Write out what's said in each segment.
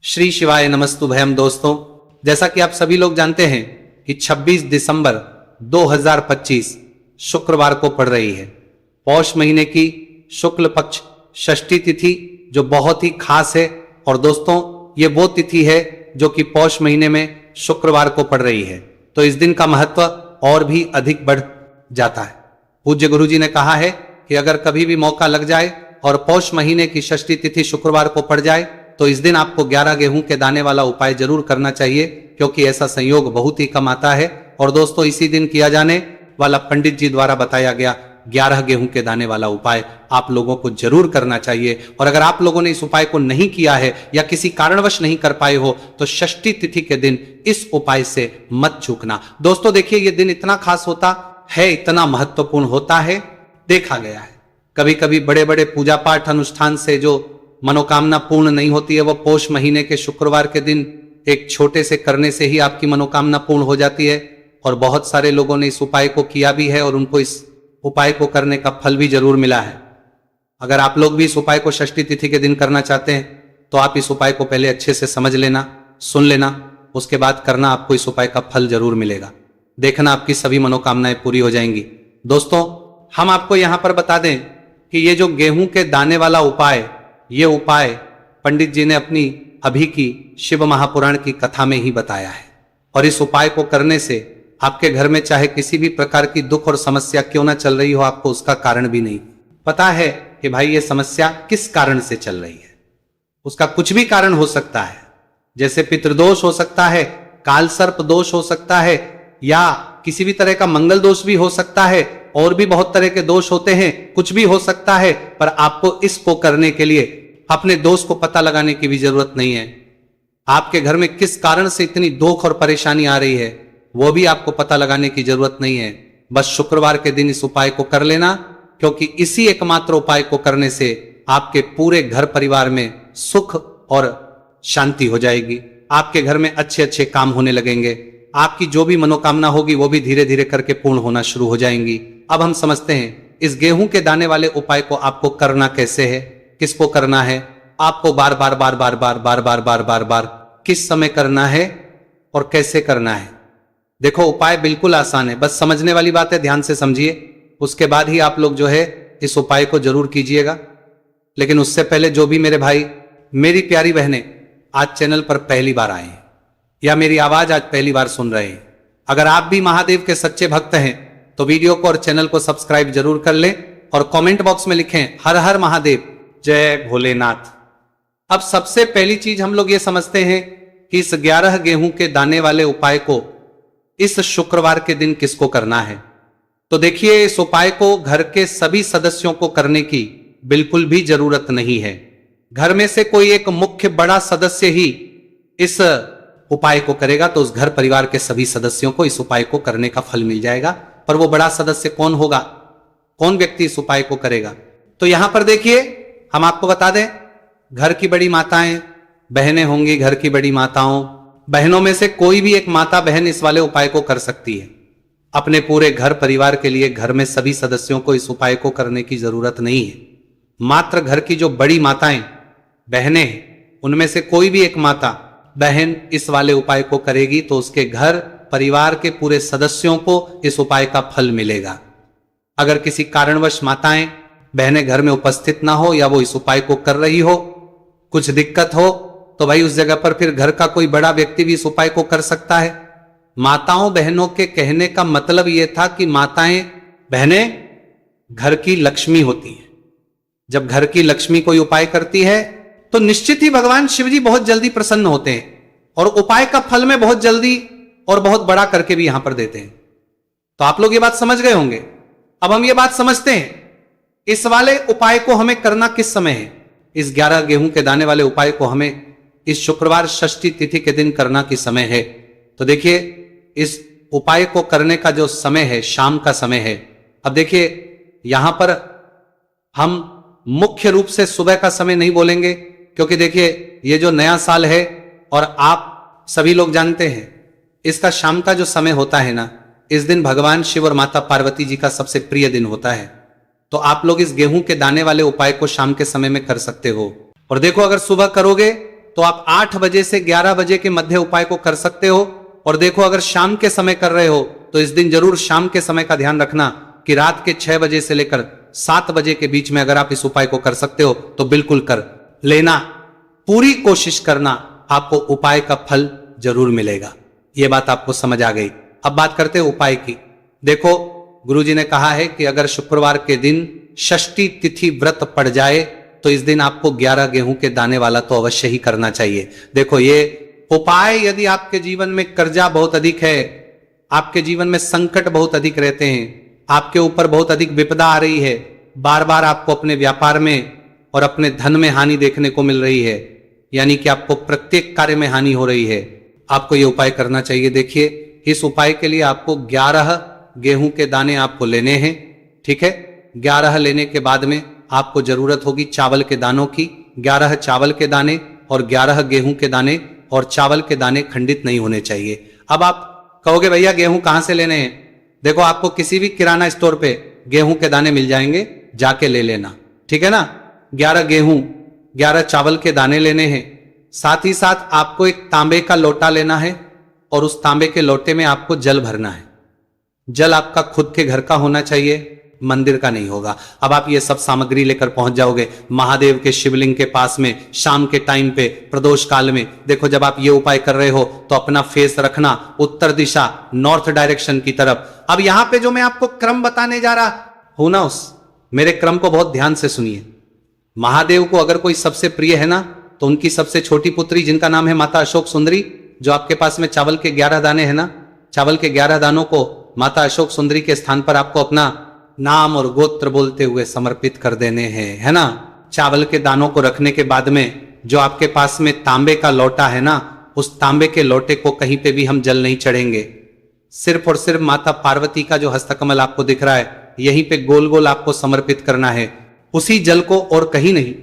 श्री शिवाय नमस्तुभयम। दोस्तों, जैसा कि आप सभी लोग जानते हैं कि 26 दिसंबर 2025 शुक्रवार को पड़ रही है पौष महीने की शुक्ल पक्ष षष्ठी तिथि, जो बहुत ही खास है। और दोस्तों, ये वो तिथि है जो कि पौष महीने में शुक्रवार को पड़ रही है, तो इस दिन का महत्व और भी अधिक बढ़ जाता है। पूज्य गुरु जी ने कहा है कि अगर कभी भी मौका लग जाए और पौष महीने की षष्ठी तिथि शुक्रवार को पड़ जाए तो इस दिन आपको 11 गेहूं के दाने वाला उपाय जरूर करना चाहिए, क्योंकि ऐसा संयोग बहुत ही कम आता है। और दोस्तों, इसी दिन किया जाने वाला पंडित जी द्वारा बताया गया 11 गेहूं के दाने वाला उपाय आप लोगों को जरूर करना चाहिए। और अगर आप लोगों ने इस उपाय को नहीं किया है या किसी कारणवश नहीं कर पाए हो तो षष्ठी तिथि के दिन इस उपाय से मत चूकना। दोस्तों देखिए, यह दिन इतना खास होता है, इतना महत्वपूर्ण होता है। देखा गया है कभी कभी बड़े बड़े पूजा पाठ अनुष्ठान से जो मनोकामना पूर्ण नहीं होती है, वो पौष महीने के शुक्रवार के दिन एक छोटे से करने से ही आपकी मनोकामना पूर्ण हो जाती है। और बहुत सारे लोगों ने इस उपाय को किया भी है और उनको इस उपाय को करने का फल भी जरूर मिला है। अगर आप लोग भी इस उपाय को षष्ठी तिथि के दिन करना चाहते हैं तो आप इस उपाय को पहले अच्छे से समझ लेना, सुन लेना, उसके बाद करना, आपको इस उपाय का फल जरूर मिलेगा। देखना आपकी सभी मनोकामनाएं पूरी हो जाएंगी। दोस्तों, हम आपको यहां पर बता दें कि ये जो गेहूं के दाने वाला उपाय, ये उपाय पंडित जी ने अपनी अभी की शिव महापुराण की कथा में ही बताया है। और इस उपाय को करने से आपके घर में चाहे किसी भी प्रकार की दुख और समस्या क्यों ना चल रही हो, आपको उसका कारण भी नहीं पता है कि भाई ये समस्या किस कारण से चल रही है। उसका कुछ भी कारण हो सकता है, जैसे पितृदोष हो सकता है, काल सर्प दोष हो सकता है, या किसी भी तरह का मंगल दोष भी हो सकता है, और भी बहुत तरह के दोष होते हैं, कुछ भी हो सकता है। पर आपको इसको करने के लिए अपने दोष को पता लगाने की भी जरूरत नहीं है। आपके घर में किस कारण से इतनी दुख और परेशानी आ रही है, वो भी आपको पता लगाने की जरूरत नहीं है। बस शुक्रवार के दिन इस उपाय को कर लेना, क्योंकि इसी एकमात्र उपाय को करने से आपके पूरे घर परिवार में सुख और शांति हो जाएगी। आपके घर में अच्छे अच्छे काम होने लगेंगे। आपकी जो भी मनोकामना होगी वो भी धीरे धीरे करके पूर्ण होना शुरू हो जाएंगी। अब हम समझते हैं इस गेहूं के दाने वाले उपाय को आपको करना कैसे है, किसको करना है, आपको बार बार बार बार बार बार बार बार बार बार किस समय करना है और कैसे करना है। देखो, उपाय बिल्कुल आसान है, बस समझने वाली बात है, ध्यान से समझिए। उसके बाद ही आप लोग जो है इस उपाय को जरूर कीजिएगा। लेकिन उससे पहले जो भी मेरे भाई, मेरी प्यारी बहनें आज चैनल पर पहली बार आए हैं या मेरी आवाज आज पहली बार सुन रहे हैं, अगर आप भी महादेव के सच्चे भक्त हैं तो वीडियो को और चैनल को सब्सक्राइब जरूर कर लें और कमेंट बॉक्स में लिखें हर हर महादेव, जय भोलेनाथ। अब सबसे पहली चीज हम लोग ये समझते हैं कि इस 11 गेहूं के दाने वाले उपाय को इस शुक्रवार के दिन किसको करना है। तो देखिए, इस उपाय को घर के सभी सदस्यों को करने की बिल्कुल भी जरूरत नहीं है। घर में से कोई एक मुख्य बड़ा सदस्य ही इस उपाय को करेगा तो उस घर परिवार के सभी सदस्यों को इस उपाय को करने का फल मिल जाएगा। पर वो बड़ा सदस्य कौन होगा, कौन व्यक्ति इस उपाय को करेगा, तो यहां पर देखिए हम आपको बता दें, घर की बड़ी माताएं, बहनें होंगी, घर की बड़ी माताओं, बहनों में से कोई भी एक माता बहन इस वाले उपाय को कर सकती है। अपने पूरे घर परिवार के लिए घर में सभी सदस्यों को इस उपाय को करने की जरूरत नहीं है। मात्र घर की जो बड़ी माताएं बहनें हैं, उनमें से कोई भी एक माता बहन इस वाले उपाय को करेगी तो उसके घर परिवार के पूरे सदस्यों को इस उपाय का फल मिलेगा। अगर किसी कारणवश माताएं बहनें घर में उपस्थित ना हो या वो इस उपाय को कर रही हो, कुछ दिक्कत हो, तो भाई उस जगह पर फिर घर का कोई बड़ा व्यक्ति भी इस उपाय को कर सकता है। माताओं बहनों के कहने का मतलब यह था कि माताएं बहनें घर की लक्ष्मी होती है। जब घर की लक्ष्मी कोई उपाय करती है तो निश्चित ही भगवान शिवजी बहुत जल्दी प्रसन्न होते हैं और उपाय का फल में बहुत जल्दी और बहुत बड़ा करके भी यहां पर देते हैं। तो आप लोग ये बात समझ गए होंगे। अब हम ये बात समझते हैं इस वाले उपाय को हमें करना किस समय है। इस 11 गेहूं के दाने वाले उपाय को हमें इस शुक्रवार षष्ठी तिथि के दिन करना किस समय है। तो देखिए, इस उपाय को करने का जो समय है शाम का समय है। अब देखिए, यहां पर हम मुख्य रूप से सुबह का समय नहीं बोलेंगे, क्योंकि देखिए ये जो नया साल है और आप सभी लोग जानते हैं इसका शाम का जो समय होता है ना, इस दिन भगवान शिव और माता पार्वती जी का सबसे प्रिय दिन होता है। तो आप लोग इस गेहूं के दाने वाले उपाय को शाम के समय में कर सकते हो। और देखो, अगर सुबह करोगे तो आप 8 बजे से 11 बजे के मध्य उपाय को कर सकते हो। और देखो, अगर शाम के समय कर रहे हो तो इस दिन जरूर शाम के समय का ध्यान रखना कि रात के 6 बजे से लेकर 7 बजे के बीच में अगर आप इस उपाय को कर सकते हो तो बिल्कुल कर लेना। पूरी कोशिश करना, आपको उपाय का फल जरूर मिलेगा। यह बात आपको समझ आ गई। अब बात करते हैं उपाय की। देखो, गुरुजी ने कहा है कि अगर शुक्रवार के दिन षष्ठी तिथि व्रत पड़ जाए तो इस दिन आपको 11 गेहूं के दाने वाला तो अवश्य ही करना चाहिए। देखो, ये उपाय यदि आपके जीवन में कर्जा बहुत अधिक है, आपके जीवन में संकट बहुत अधिक रहते हैं, आपके ऊपर बहुत अधिक विपदा आ रही है, बार बार आपको अपने व्यापार में और अपने धन में हानि देखने को मिल रही है, यानी कि आपको प्रत्येक कार्य में हानि हो रही है, आपको यह उपाय करना चाहिए। देखिए, इस उपाय के लिए आपको 11 गेहूं के दाने आपको लेने हैं। ठीक है, 11 लेने के बाद में आपको जरूरत होगी चावल के दानों की। 11 चावल के दाने और 11 गेहूं के दाने, और चावल के दाने खंडित नहीं होने चाहिए। अब आप कहोगे भैया गेहूं कहां से लेने हैं? देखो, आपको किसी भी किराना स्टोर पे गेहूं के दाने मिल जाएंगे, जाके ले लेना। ठीक है ना? 11 गेहूं, 11 चावल के दाने लेने हैं। साथ ही साथ आपको एक तांबे का लोटा लेना है और उस तांबे के लोटे में आपको जल भरना है। जल आपका खुद के घर का होना चाहिए, मंदिर का नहीं होगा। अब आप ये सब सामग्री लेकर पहुंच जाओगे महादेव के शिवलिंग के पास में शाम के टाइम पे प्रदोष काल में। देखो, जब आप ये उपाय कर रहे हो तो अपना फेस रखना उत्तर दिशा, नॉर्थ डायरेक्शन की तरफ। अब यहां पे जो मैं आपको क्रम बताने जा रहा हूं ना, उस मेरे क्रम को बहुत ध्यान से सुनिए। महादेव को अगर कोई सबसे प्रिय है ना, तो उनकी सबसे छोटी पुत्री जिनका नाम है माता अशोक सुंदरी, जो आपके पास में चावल के 11 दाने हैं ना, चावल के 11 दानों को माता अशोक सुंदरी के स्थान पर आपको अपना नाम और गोत्र बोलते हुए समर्पित कर देने हैं, है ना। चावल के दानों को रखने के बाद में जो आपके पास में तांबे का लोटा है ना, उस तांबे के लोटे को कहीं पे भी हम जल नहीं चढ़ेंगे। सिर्फ और सिर्फ माता पार्वती का जो हस्तकमल आपको दिख रहा है, यहीं पे गोल गोल आपको समर्पित करना है। उसी जल को और कहीं नहीं,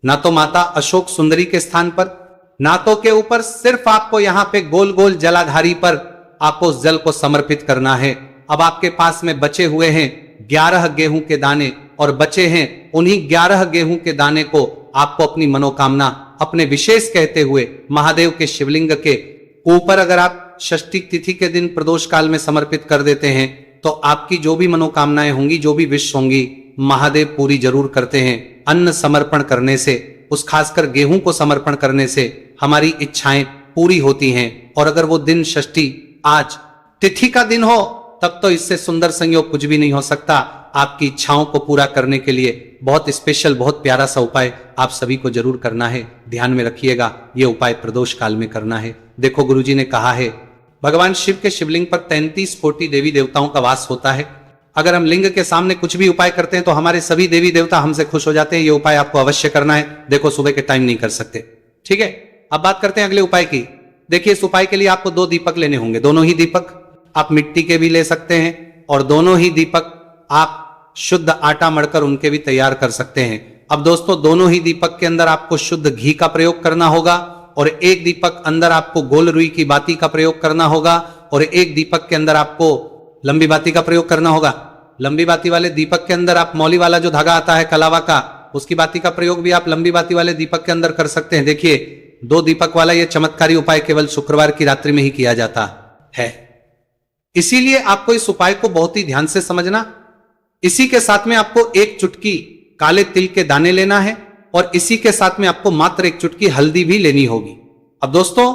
ना तो माता अशोक सुंदरी के स्थान पर, ना तो के ऊपर, सिर्फ आपको यहां पे गोल गोल जलाधारी पर आपको उस जल को समर्पित करना है। अब आपके पास में बचे हुए हैं 11 गेहूं के दाने, और बचे हैं उन्हीं 11 गेहूं के दाने को आपको अपनी मनोकामना, अपने विशेष कहते हुए महादेव के शिवलिंग के ऊपर अगर आप षष्ठी तिथि के दिन प्रदोष काल में समर्पित कर देते हैं तो आपकी जो भी मनोकामनाएं होंगी, जो भी विश होंगी, महादेव पूरी जरूर करते हैं। अन्न समर्पण करने से, उस खासकर गेहूं को समर्पण करने से हमारी इच्छाएं पूरी होती हैं। और अगर वो दिन षष्ठी आज तिथि का दिन हो, तब तो इससे सुंदर संयोग कुछ भी नहीं हो सकता। आपकी इच्छाओं को पूरा करने के लिए बहुत स्पेशल, बहुत प्यारा सा उपाय आप सभी को जरूर करना है। ध्यान में रखिएगा, यह उपाय प्रदोष काल में करना है। देखो, गुरुजी ने कहा है, भगवान शिव के शिवलिंग पर 33 कोटि देवी देवताओं का वास होता है। अगर हम लिंग के सामने कुछ भी उपाय करते हैं तो हमारे सभी देवी देवता हमसे खुश हो जाते हैं। ये उपाय आपको अवश्य करना है। देखो, सुबह के टाइम नहीं कर सकते, ठीक है। अब बात करते हैं अगले उपाय की। देखिए, इस उपाय के लिए आपको 2 दीपक लेने होंगे। दोनों ही दीपक आप मिट्टी के भी ले सकते हैं, और दोनों ही दीपक आप शुद्ध आटा मढ़कर उनके भी तैयार कर सकते हैं। अब दोस्तों, दोनों ही दीपक के अंदर आपको शुद्ध घी का प्रयोग करना होगा, और एक दीपक अंदर आपको गोल रुई की बाती का प्रयोग करना होगा, और एक दीपक के अंदर आपको लंबी बाती का प्रयोग करना होगा। लंबी बाती वाले दीपक के अंदर आप मौली वाला जो धागा आता है कलावा का, उसकी बाती का प्रयोग भी आप लंबी बाती वाले दीपक के अंदर कर सकते हैं। देखिए, 2 दीपक वाला यह चमत्कारी उपाय केवल शुक्रवार की रात्रि में ही किया जाता है, इसीलिए आपको इस उपाय को बहुत ही ध्यान से समझना। इसी के साथ में आपको 1 चुटकी काले तिल के दाने लेना है, और इसी के साथ में आपको मात्र 1 चुटकी हल्दी भी लेनी होगी। अब दोस्तों,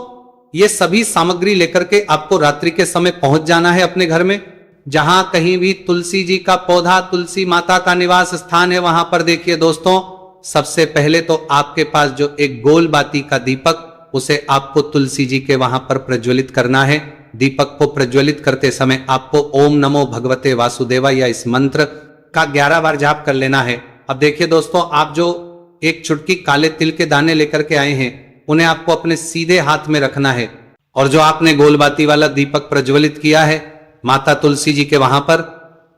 ये सभी सामग्री लेकर के आपको रात्रि के समय पहुंच जाना है अपने घर में। जहां कहीं भी तुलसी जी का पौधा, तुलसी माता का निवास स्थान है, वहां पर देखिए दोस्तों, सबसे पहले तो आपके पास जो एक गोल बाती का दीपक, उसे आपको तुलसी जी के वहां पर प्रज्वलित करना है। दीपक को प्रज्वलित करते समय आपको ओम नमो भगवते वासुदेवा या इस मंत्र का 11 बार जाप कर लेना है। अब देखिए दोस्तों, आप जो 1 चुटकी काले तिल के दाने लेकर के आए हैं, उन्हें आपको अपने सीधे हाथ में रखना है, और जो आपने गोलबाती वाला दीपक प्रज्वलित किया है माता तुलसी जी के वहां पर,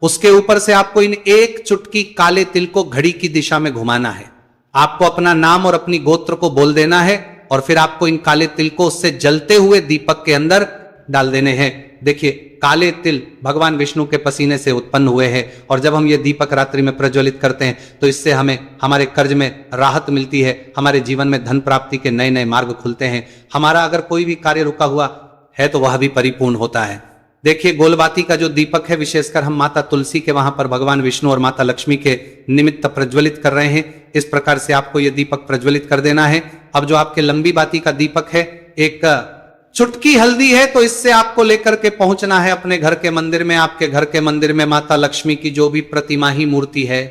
उसके ऊपर से आपको इन 1 चुटकी काले तिल को घड़ी की दिशा में घुमाना है। आपको अपना नाम और अपनी गोत्र को बोल देना है, और फिर आपको इन काले तिल को उससे जलते हुए दीपक के अंदर डाल देने हैं। देखिए, काले तिल भगवान विष्णु के पसीने से उत्पन्न हुए हैं और जब हम ये दीपक रात्रि में प्रज्वलित करते हैं तो इससे हमें हमारे कर्ज में राहत मिलती है, हमारे जीवन में धन प्राप्ति के नए नए मार्ग खुलते हैं, हमारा अगर कोई भी कार्य रुका हुआ है तो वह भी परिपूर्ण होता है। देखिए, गोलबाती का जो दीपक है विशेषकर हम माता तुलसी के वहां पर भगवान विष्णु और माता लक्ष्मी के निमित्त प्रज्वलित कर रहे हैं। इस प्रकार से आपको यह दीपक प्रज्वलित कर देना है। अब जो आपके लंबी बाती का दीपक है, एक चुटकी हल्दी है, तो इससे आपको लेकर के पहुंचना है अपने घर के मंदिर में। आपके घर के मंदिर में माता लक्ष्मी की जो भी प्रतिमा ही मूर्ति है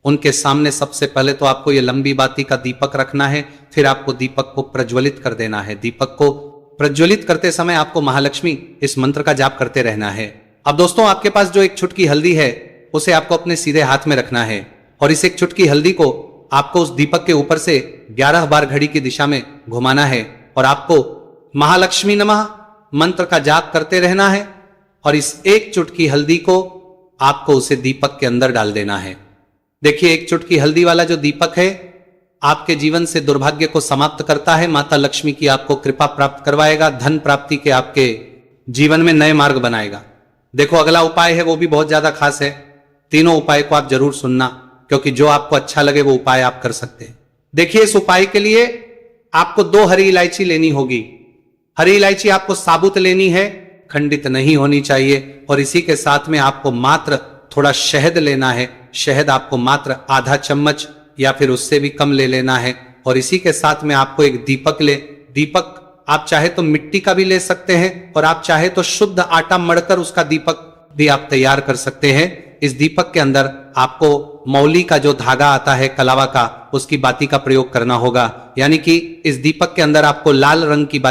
उनके सामने सबसे पहले तो आपको ये लंबी बाती का दीपक रखना है, फिर आपको दीपक को प्रज्वलित कर देना है। दीपक को प्रज्वलित करते समय आपको महालक्ष्मी इस मंत्र का जाप करते रहना है। अब दोस्तों, आपके पास जो एक चुटकी हल्दी है उसे आपको अपने सीधे हाथ में रखना है और इस एक चुटकी हल्दी को आपको उस दीपक के ऊपर से 11 बार घड़ी की दिशा में घुमाना है और आपको महालक्ष्मी नमः मंत्र का जाप करते रहना है और इस एक चुटकी हल्दी को आपको उसे दीपक के अंदर डाल देना है। देखिए, एक चुटकी हल्दी वाला जो दीपक है आपके जीवन से दुर्भाग्य को समाप्त करता है, माता लक्ष्मी की आपको कृपा प्राप्त करवाएगा, धन प्राप्ति के आपके जीवन में नए मार्ग बनाएगा। देखो, अगला उपाय है वो भी बहुत ज्यादा खास है। तीनों उपाय को आप जरूर सुनना क्योंकि जो आपको अच्छा लगे वो उपाय आप कर सकते हैं। देखिए, इस उपाय के लिए आपको 2 हरी इलायची लेनी होगी। हरी इलायची आपको साबुत लेनी है, खंडित नहीं होनी चाहिए, और इसी के साथ में आपको मात्र थोड़ा शहद लेना है। शहद आपको मात्र आधा चम्मच या फिर उससे भी कम ले लेना है और इसी के साथ में आपको एक दीपक दीपक आप चाहे तो मिट्टी का भी ले सकते हैं और आप चाहे तो शुद्ध आटा मढ़कर उसका दीपक भी आप तैयार कर सकते हैं। इस दीपक के अंदर आपको मौली का जो धागा आता है कलावा का, उसकी बाती का प्रयोग करना होगा, यानी कि इस दीपक के अंदर आपको लाल रंग की बाती